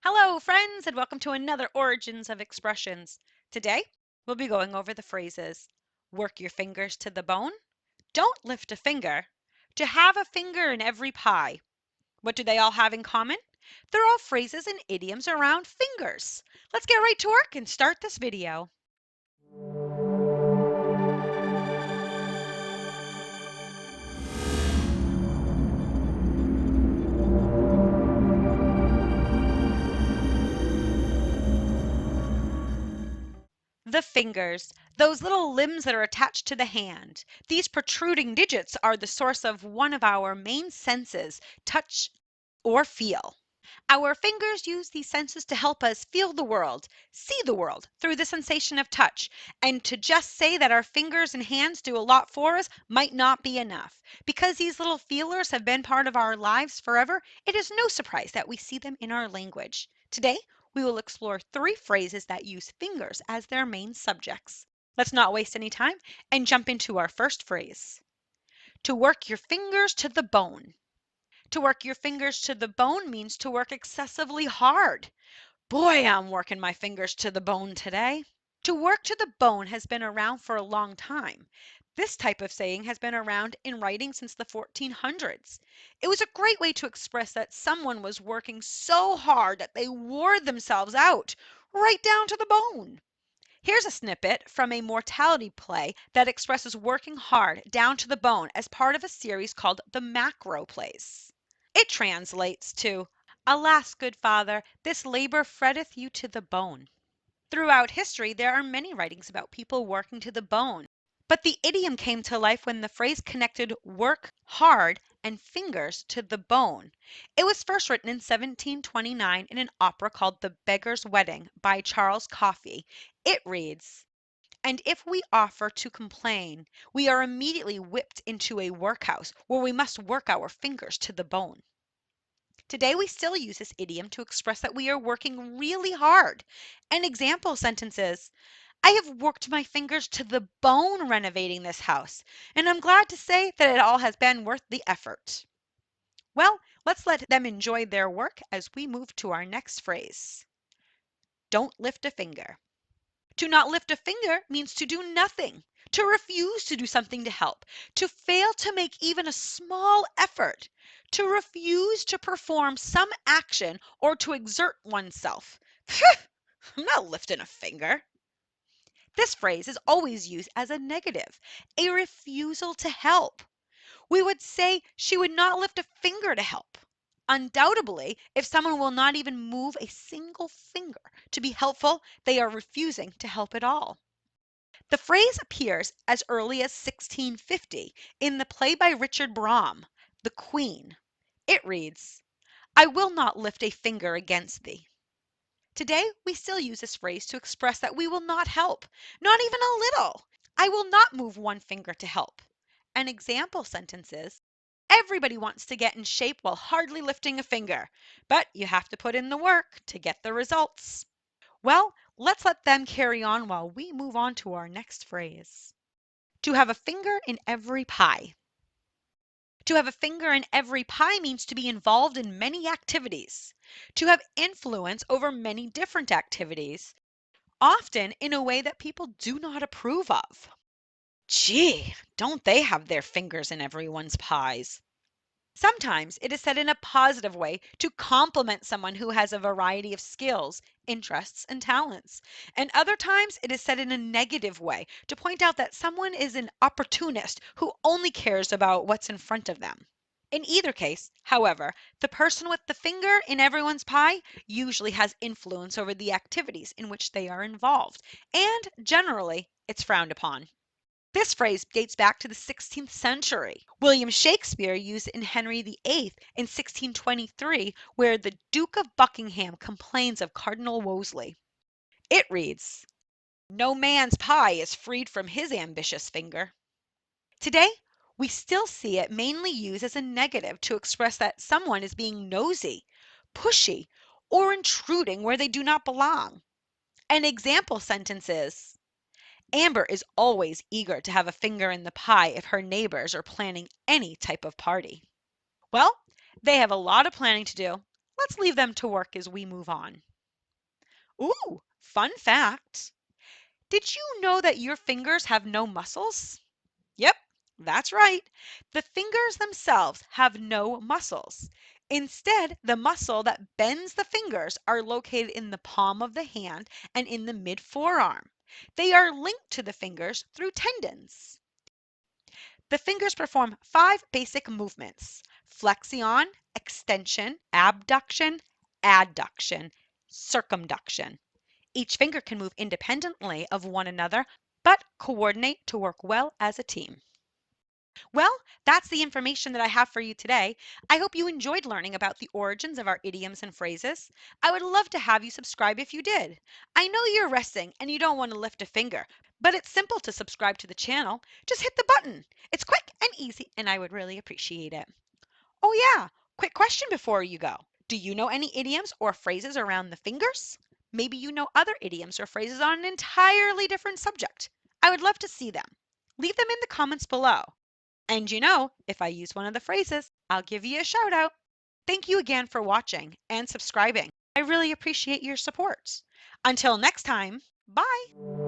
Hello, friends, and welcome to another Origins of Expressions. Today, we'll be going over the phrases work your fingers to the bone, don't lift a finger, to have a finger in every pie. What do they all have in common? They're all phrases and idioms around fingers. Let's get right to work and start this video. The fingers, those little limbs that are attached to the hand. These protruding digits are the source of one of our main senses, touch or feel. Our fingers use these senses to help us feel the world, see the world through the sensation of touch. And to just say that our fingers and hands do a lot for us might not be enough. Because these little feelers have been part of our lives forever, it is no surprise that we see them in our language. Today, we will explore 3 phrases that use fingers as their main subjects. Let's not waste any time and jump into our first phrase. To work your fingers to the bone. To work your fingers to the bone means to work excessively hard. Boy, I'm working my fingers to the bone today. To work to the bone has been around for a long time. This type of saying has been around in writing since the 1400s. It was a great way to express that someone was working so hard that they wore themselves out, right down to the bone. Here's a snippet from a mortality play that expresses working hard down to the bone as part of a series called the Macro Plays. It translates to, Alas, good father, this labor fretteth you to the bone. Throughout history, there are many writings about people working to the bone, but the idiom came to life when the phrase connected work hard and fingers to the bone. It was first written in 1729 in an opera called The Beggar's Wedding by Charles Coffey. It reads, and if we offer to complain, we are immediately whipped into a workhouse where we must work our fingers to the bone. Today, we still use this idiom to express that we are working really hard. An example sentence is, I have worked my fingers to the bone renovating this house, and I'm glad to say that it all has been worth the effort. Well, let's let them enjoy their work as we move to our next phrase. Don't lift a finger. To not lift a finger means to do nothing, to refuse to do something to help, to fail to make even a small effort, to refuse to perform some action or to exert oneself. I'm not lifting a finger. This phrase is always used as a negative, a refusal to help. We would say she would not lift a finger to help. Undoubtedly, if someone will not even move a single finger to be helpful, they are refusing to help at all. The phrase appears as early as 1650 in the play by Richard Braham, The Queen. It reads, I will not lift a finger against thee. Today, we still use this phrase to express that we will not help, not even a little. I will not move one finger to help. An example sentence is, everybody wants to get in shape while hardly lifting a finger, but you have to put in the work to get the results. Well, let's let them carry on while we move on to our next phrase. To have a finger in every pie. To have a finger in every pie means to be involved in many activities, to have influence over many different activities, often in a way that people do not approve of. Gee, don't they have their fingers in everyone's pies? Sometimes it is said in a positive way to compliment someone who has a variety of skills, interests, and talents. And other times it is said in a negative way to point out that someone is an opportunist who only cares about what's in front of them. In either case, however, the person with the finger in everyone's pie usually has influence over the activities in which they are involved, and generally it's frowned upon. This phrase dates back to the 16th century. William Shakespeare used it in Henry VIII in 1623, where the Duke of Buckingham complains of Cardinal Wolsey. It reads, no man's pie is freed from his ambitious finger. Today, we still see it mainly used as a negative to express that someone is being nosy, pushy, or intruding where they do not belong. An example sentence is, Amber is always eager to have a finger in the pie if her neighbors are planning any type of party. Well, they have a lot of planning to do. Let's leave them to work as we move on. Ooh, fun fact. Did you know that your fingers have no muscles? Yep, that's right. The fingers themselves have no muscles. Instead, the muscle that bends the fingers are located in the palm of the hand and in the mid forearm. They are linked to the fingers through tendons. The fingers perform 5 basic movements: flexion, extension, abduction, adduction, circumduction. Each finger can move independently of one another, but coordinate to work well as a team. Well, that's the information that I have for you today. I hope you enjoyed learning about the origins of our idioms and phrases. I would love to have you subscribe if you did. I know you're resting and you don't want to lift a finger, but it's simple to subscribe to the channel. Just hit the button. It's quick and easy, and I would really appreciate it. Oh, yeah, quick question before you go. Do you know any idioms or phrases around the fingers? Maybe you know other idioms or phrases on an entirely different subject. I would love to see them. Leave them in the comments below. And if I use one of the phrases, I'll give you a shout out. Thank you again for watching and subscribing. I really appreciate your support. Until next time, bye.